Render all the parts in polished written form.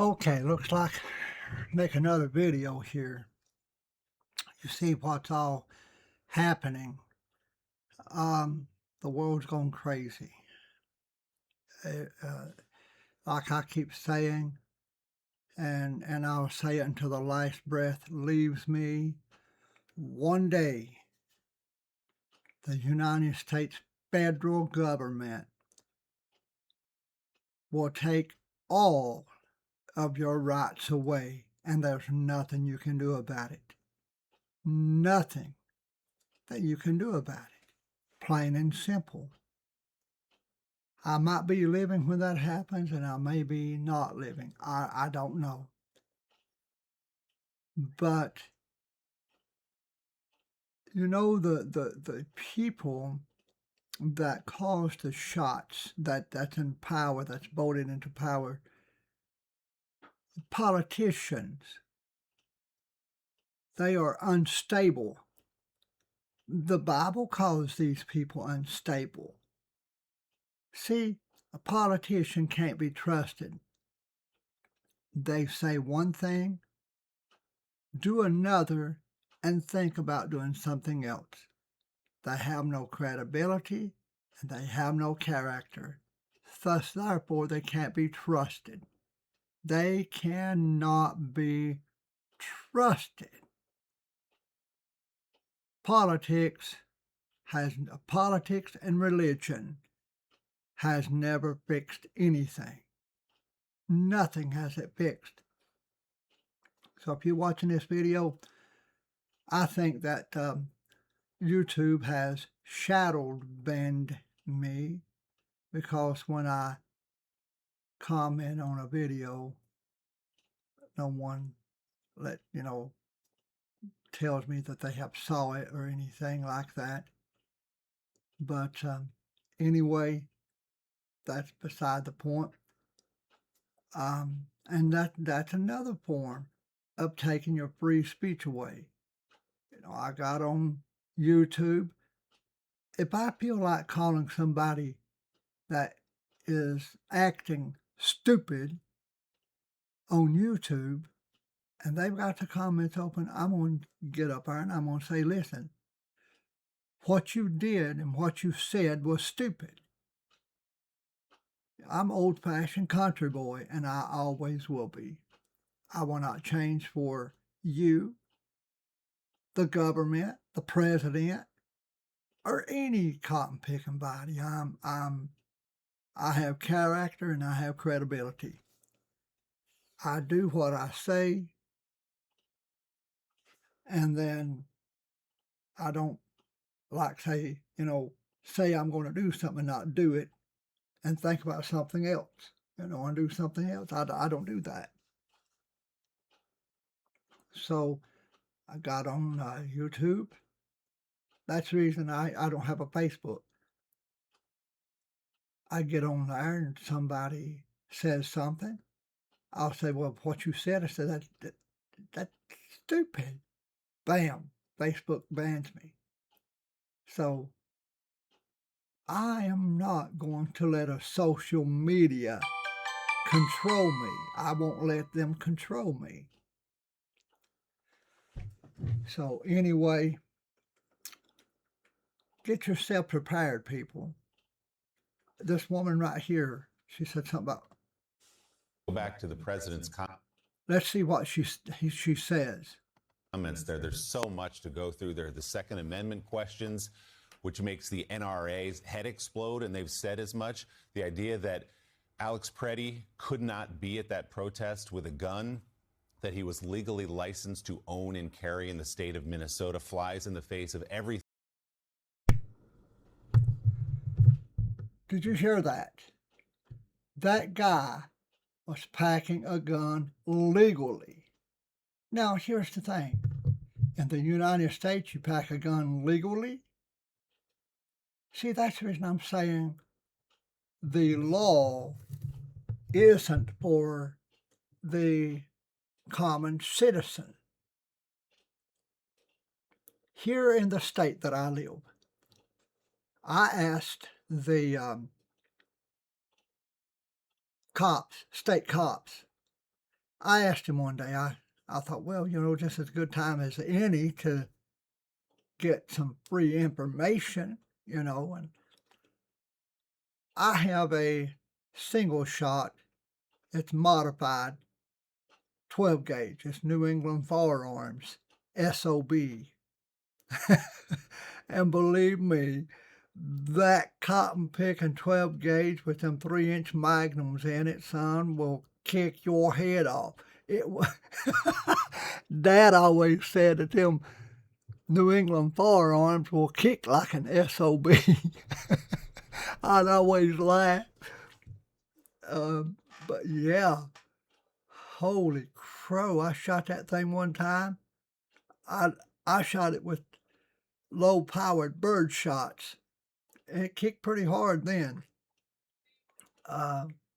Okay, looks like make another video here. You see what's all happening. Um, the world's gone crazy. Uh, uh, like I keep saying, and I'll say it until the last breath leaves me. One day, the United States federal government will take all of your rights away, and there's nothing you can do about it. Nothing that you can do about it. Plain and simple. I might be living when that happens, and I may be not living. I don't know. But you know the people that caused the shots that's in power, that's voted into power, politicians, they are unstable. The Bible calls these people unstable. See, a politician can't be trusted. They say one thing, do another, and think about doing something else. They have no credibility and they have no character. Thus, therefore, they can't be trusted. They cannot be trusted. Politics politics and religion has never fixed anything. Nothing has it fixed. So if you're watching this video, I think that YouTube has shadow banned me because when I comment on a video, no one tells me that they have saw it or anything like that. But anyway, that's beside the point. And that's another form of taking your free speech away. I got on YouTube. If I feel like calling somebody that is acting stupid on YouTube and they've got the comments open, I'm going to get up there and I'm going to say, listen, what you did and what you said was stupid. I'm old-fashioned country boy, and I always will be. I will not change for you, the government, the president, or any cotton-picking body. I have character and I have credibility. I do what I say, and then I don't say I'm going to do something and not do it and think about something else, and do something else. I don't do that. So I got on YouTube. That's the reason I don't have a Facebook. I get on there and somebody says something. I'll say, well, what you said, I said, that's stupid. Bam, Facebook bans me. So I am not going to let a social media control me. I won't let them control me. So anyway, get yourself prepared, people. This woman right here, she said something about. Go back to the president's Let's see what she says. comments there. There's so much to go through there. The Second Amendment questions, which makes the NRA's head explode, and they've said as much. The idea that Alex Preddy could not be at that protest with a gun that he was legally licensed to own and carry in the state of Minnesota flies in the face of everything. Did you hear that? That guy was packing a gun legally. Now, here's the thing. In the United States, you pack a gun legally. See, that's the reason I'm saying the law isn't for the common citizen. Here in the state that I live, I asked the cops, state cops, I asked him one day, I thought, well, just as good time as any to get some free information, and I have a single shot. It's modified 12 gauge. It's New England Firearms, SOB. And believe me, that cotton picking 12 gauge with them 3-inch magnums in it, son, will kick your head off. It was Dad always said that them New England Firearms will kick like an SOB. I'd always laugh. But yeah, holy crow, I shot that thing one time. I shot it with low-powered bird shots. It kicked pretty hard then.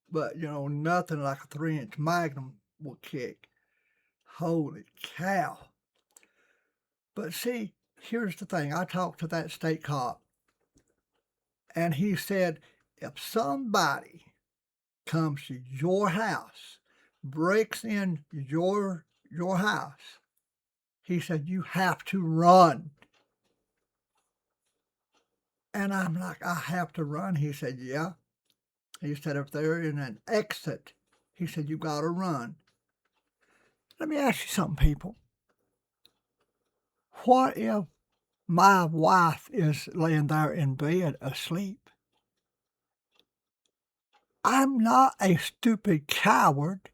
But, nothing like a 3-inch Magnum will kick. Holy cow. But see, here's the thing. I talked to that state cop, and he said, if somebody comes to your house, breaks in your house, he said, you have to run. And I'm like, I have to run? He said, yeah. He said, if they're in an exit, he said, you got to run. Let me ask you something, people. What if my wife is laying there in bed asleep? I'm not a stupid coward.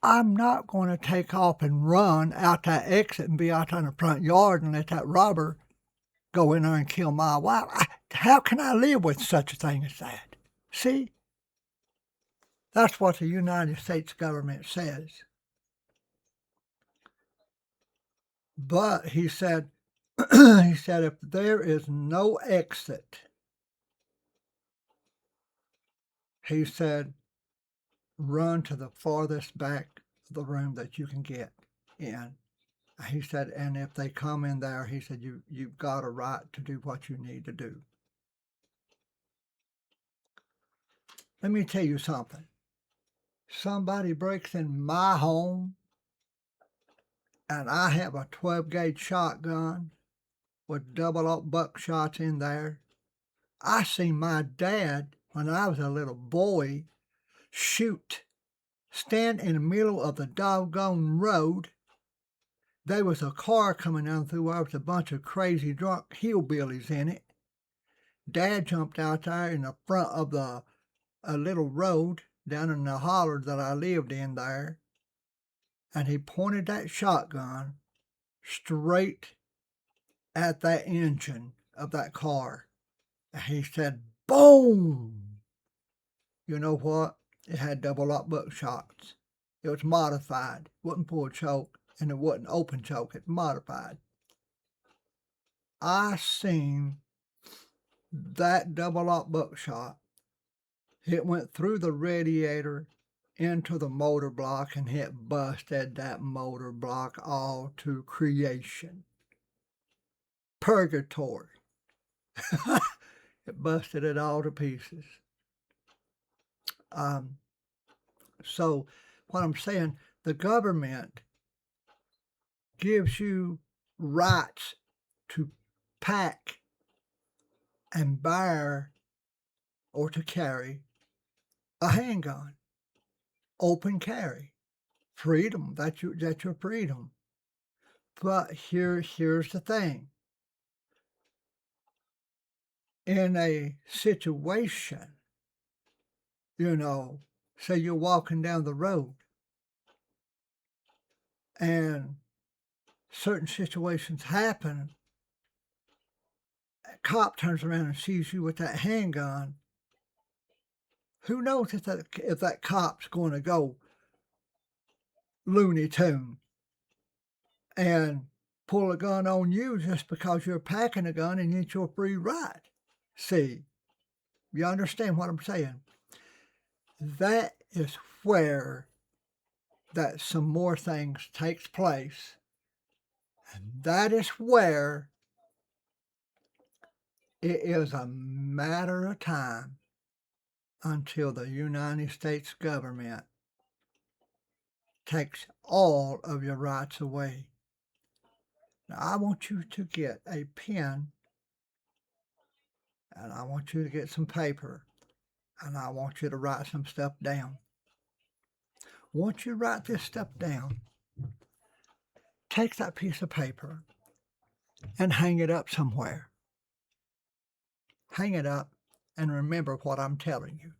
I'm not going to take off and run out that exit and be out in the front yard and let that robber go in there and kill my wife. How can I live with such a thing as that? See? That's what the United States government says. But he said, if there is no exit, he said, run to the farthest back of the room that you can get in. He said, and if they come in there, he said, you've got a right to do what you need to do. Let me tell you something. Somebody breaks in my home and I have a 12-gauge shotgun with double-up buckshots in there. I seen my dad, when I was a little boy, stand in the middle of the doggone road. There was a car coming down through there with a bunch of crazy drunk hillbillies in it. Dad jumped out there in the front of a little road down in the holler that I lived in there, and he pointed that shotgun straight at that engine of that car. And he said, boom! You know what? It had double-up buckshots. It was modified. It wasn't full choke, and it wasn't open choke. It's modified. I seen that double-up buckshot. It went through the radiator into the motor block, and it busted that motor block all to creation. Purgatory. It busted it all to pieces. So what I'm saying, the government gives you rights to pack and bear or to carry a handgun. Open carry. Freedom. That's your freedom. But here's the thing. In a situation, say you're walking down the road and certain situations happen, a cop turns around and sees you with that handgun. Who knows if that cop's going to go Looney Tune and pull a gun on you just because you're packing a gun and it's your free ride. See, you understand what I'm saying? That is where that some more things takes place. And that is where it is a matter of time until the United States government takes all of your rights away. Now, I want you to get a pen, and I want you to get some paper, and I want you to write some stuff down. Once you write this stuff down, take that piece of paper and hang it up somewhere. Hang it up and remember what I'm telling you.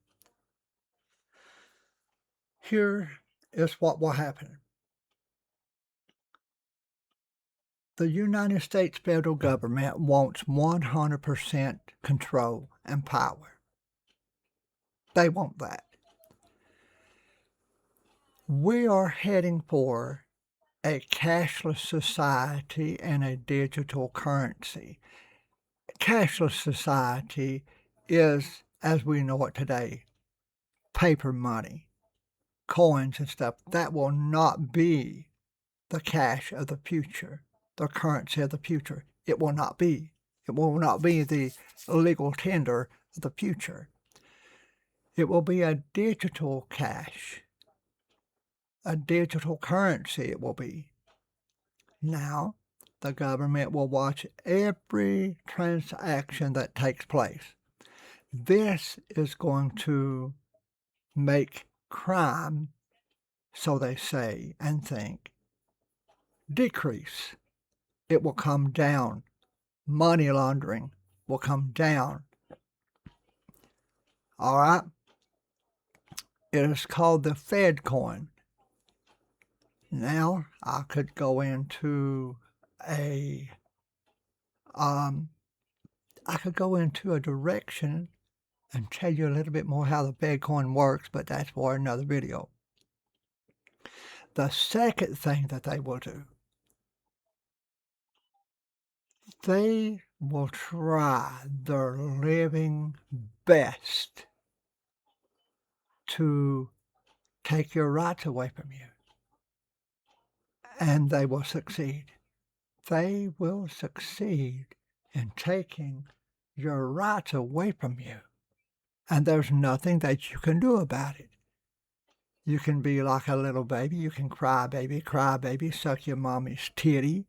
Here is what will happen. The United States federal government wants 100% control and power. They want that. We are heading for a cashless society and a digital currency. Cashless society is, as we know it today, paper money, coins and stuff. That will not be the cash of the future, the currency of the future. It will not be. It will not be the legal tender of the future. It will be a digital cash, a digital currency it will be. Now, the government will watch every transaction that takes place. This is going to make crime, so they say and think, decrease. It will come down. Money laundering will come down. All right? It is called the Fed coin. Now, I could go into a direction and tell you a little bit more how the Fed coin works, but that's for another video. The second thing that they will do, they will try their living best to take your rights away from you. And they will succeed. They will succeed in taking your rights away from you. And there's nothing that you can do about it. You can be like a little baby. You can cry baby, suck your mommy's titty.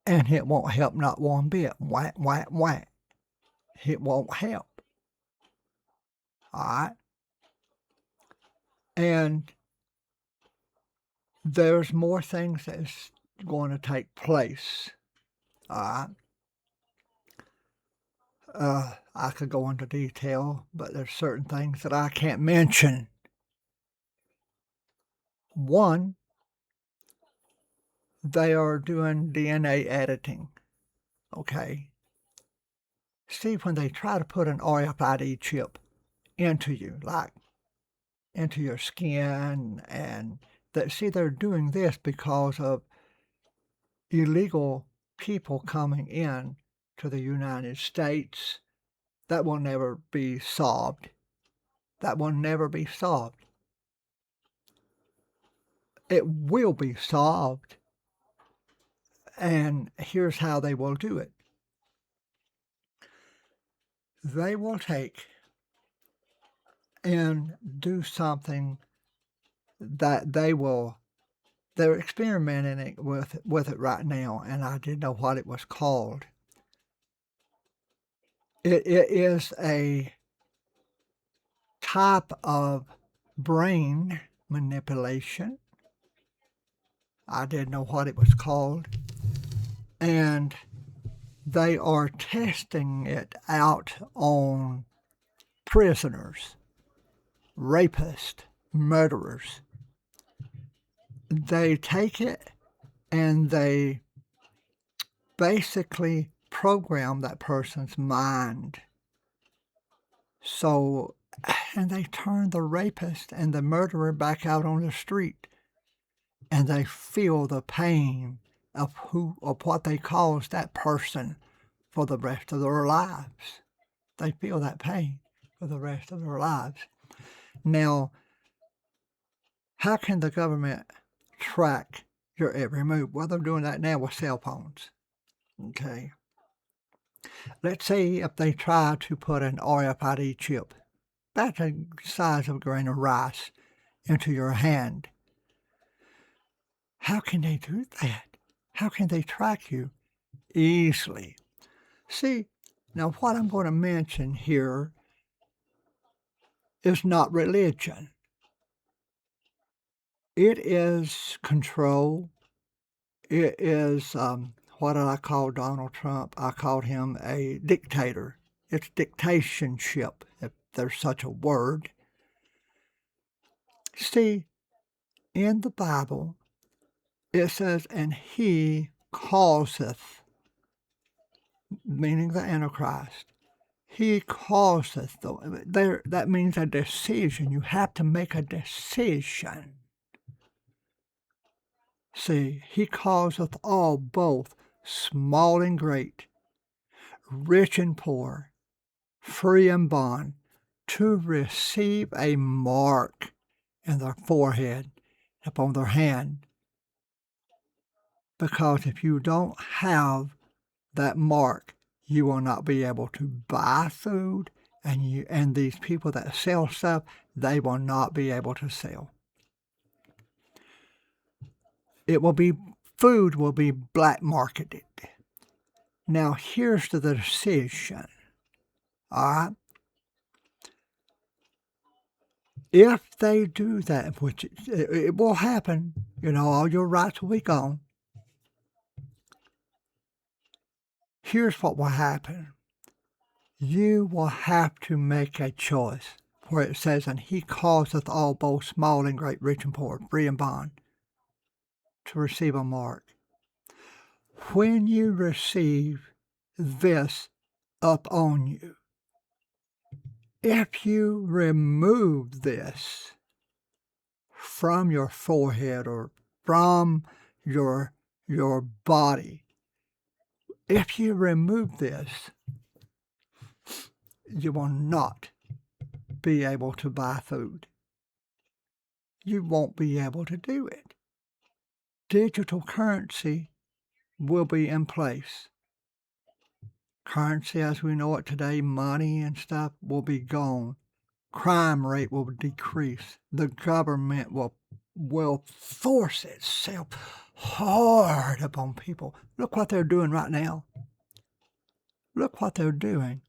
And it won't help not one bit. Whack, whack, whack. It won't help. All right? And there's more things that's going to take place. All right? I could go into detail, but there's certain things that I can't mention. One, they are doing DNA editing. Okay? See, when they try to put an RFID chip into you, like into your skin, and they're doing this because of illegal people coming in to the United States. That will never be solved. That will never be solved. It will be solved. And here's how they will do it. They will take and do something that they're experimenting with it right now, and I didn't know what it was called. It is a type of brain manipulation. I didn't know what it was called. And they are testing it out on prisoners, rapists, murderers. They take it and they basically program that person's mind. So, and they turn the rapist and the murderer back out on the street, and they feel the pain of what they caused that person for the rest of their lives. They feel that pain for the rest of their lives. Now, how can the government track your every move? Well, they're doing that now with cell phones. Okay. Let's say if they try to put an RFID chip, about the size of a grain of rice, into your hand, How can they do that? How can they track you? Easily. See, now what I'm going to mention here is not religion. It is control. It is, what did I call Donald Trump? I called him a dictator. It's dictatorship, if there's such a word. See, in the Bible, it says, and he causeth, meaning the Antichrist, he causeth, that means a decision. You have to make a decision. See, he causeth all, both small and great, rich and poor, free and bond, to receive a mark in their forehead, upon their hand. Because if you don't have that mark, you will not be able to buy food, and these people that sell stuff, they will not be able to sell. Food will be black marketed. Now here's the decision. All right? If they do that, which it will happen, all your rights will be gone. Here's what will happen. You will have to make a choice where it says, and he causeth all, both small and great, rich and poor, free and bond, to receive a mark. When you receive this upon you, if you remove this from your forehead or from your body, if you remove this, you will not be able to buy food. You won't be able to do it. Digital currency will be in place. Currency as we know it today, money and stuff, will be gone. Crime rate will decrease. The government will force itself hard upon people. Look what they're doing right now. Look what they're doing.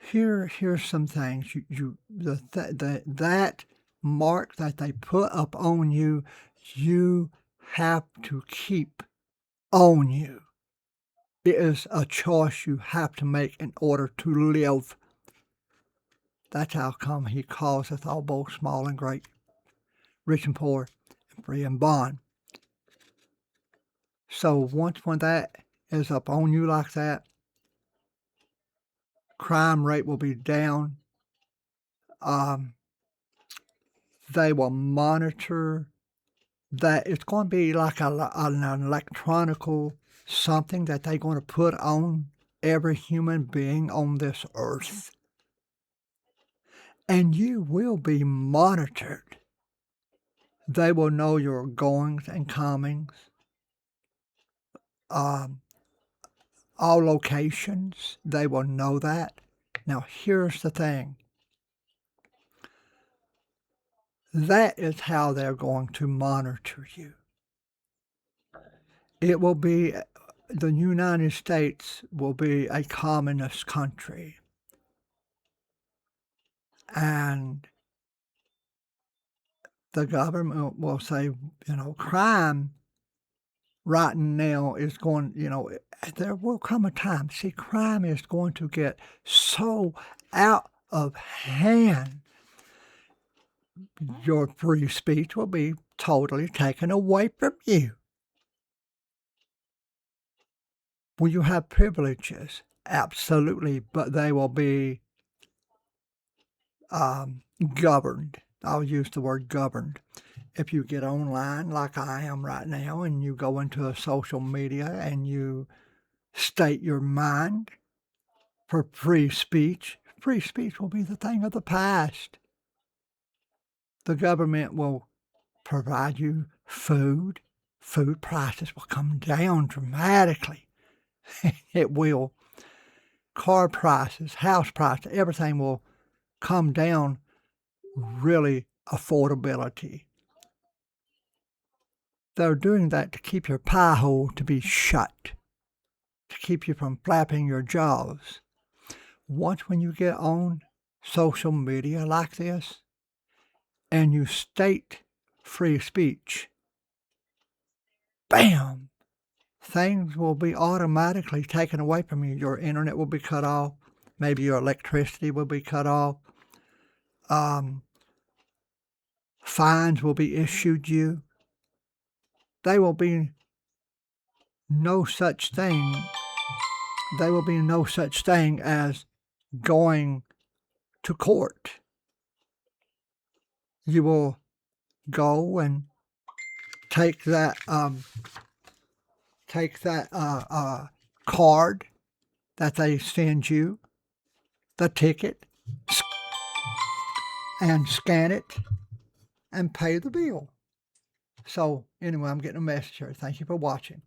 Here's some things. That mark that they put up on you, you have to keep on you. It is a choice you have to make in order to live. That's how come he causeth all, both small and great, rich and poor, and free and bond. So when that is up on you like that, crime rate will be down. They will monitor that. It's going to be like an electronical something that they're going to put on every human being on this earth. And you will be monitored. They will know your goings and comings, all locations. They will know that. Now, here's the thing. That is how they're going to monitor you. It will be, the United States will be a communist country. And the government will say, crime right now is going, there will come a time. See, crime is going to get so out of hand. Your free speech will be totally taken away from you. Will you have privileges? Absolutely, but they will be governed. I'll use the word governed. If you get online like I am right now and you go into a social media and you state your mind for free speech will be the thing of the past. The government will provide you food. Food prices will come down dramatically. It will. Car prices, house prices, everything will come down really affordability. They're doing that to keep your pie hole to be shut, to keep you from flapping your jaws. Once when you get on social media like this and you state free speech, bam, things will be automatically taken away from you. Your internet will be cut off. Maybe your electricity will be cut off. Fines will be issued you. There will be no such thing. There will be no such thing as going to court. You will go and take that card that they send you, the ticket, and scan it and pay the bill. So anyway, I'm getting a message here. Thank you for watching.